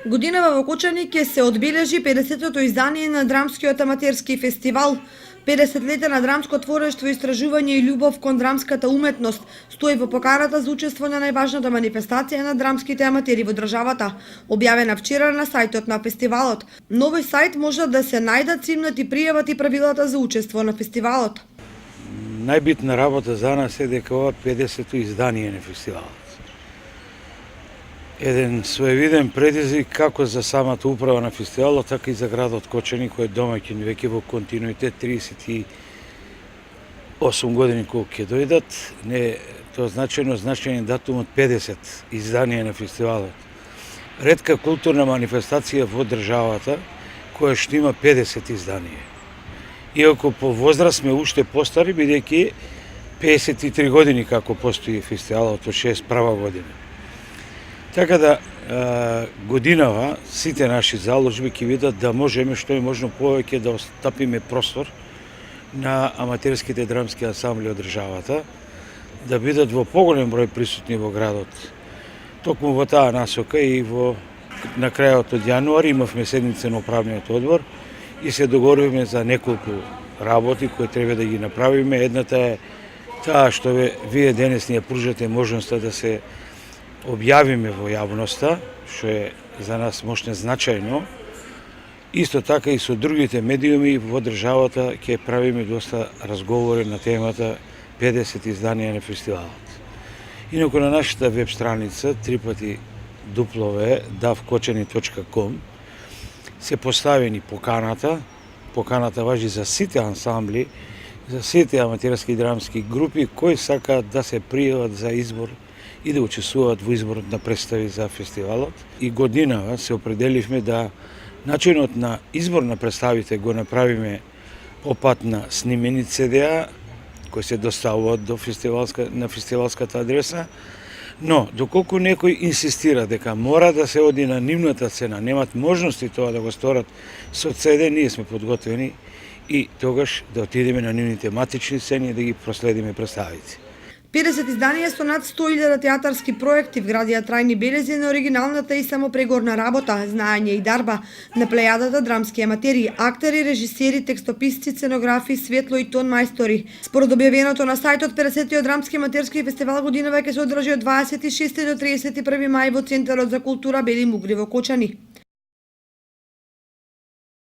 Годинава во Кочани ќе се одбележи 50-тото издание на Драмскиот аматерски фестивал. 50 лета на драмско творештво, истражување и љубов кон драмската уметност стои во поканата за учество на најважната манифестација на драмските аматери во државата, објавена вчера на сајтот на фестивалот. Новој сајт може да се најдат цимнати пријавата и правилата за учество на фестивалот. Најбитна работа за нас е дека ова 50-то издание на фестивалот. Еден своевиден предизвик како за самата управа на фестивалот, така и за градот Кочани, кој е домаќин веќе во континуитет 38 години колку ќе дојдат. Не тоа значајен датум од 50 изданија на фестивалот. Ретка културна манифестација во државата која што има 50 изданија. Иако по возраст сме уште постари, бидејќи 53 години како постои фестивалот од 61 година. Така да годинава сите наши заложби ќе видат да можеме што е можно повеќе да остапиме простор на аматерските драмски ансамбли од државата, да бидат во поголем број присутни во градот. Токму во таа насока и на крајот од јануари имавме седница на управниот одбор и се договоривме за неколку работи кои треба да ги направиме. Едната е таа што вие денес ни ја пружате можноста да се објавиме во јавноста, што е за нас мошне значајно. Исто така и со другите медиуми во државата ќе правиме доста разговори на темата 50 изданија на фестивалот. Инаку на нашата веб страница www.davkočani.com се поставени поканата. Поканата важи за сите ансамбли, за сите аматерски драмски групи кои сакаат да се пријават за избор и да учествуваат во изборот на представи за фестивалот. И годинава се определивме да начинот на избор на представите го направиме по пат на снимени CD-а кои се доставуваат на фестивалската адреса, но доколку некој инсистира дека мора да се оди на нивната цена, немат можности тоа да го сторат со CD, ние сме подготвени и тогаш да отидеме на нивните матични цени и да ги проследиме представите. 50 изданија со над 100.000 театарски проекти вградија трајни белези на оригиналната и самопрегорна работа, знаење и дарба на плејадата драмски аматери, актери, режисери, текстописци, сценографи, светло и тон мајстори. Според објавеното на сајтот, 50-тиот драмски аматерски фестивал годинава ќе се одржи од 26 до 31 мај во Центарот за култура Бели Мугри во Кочани.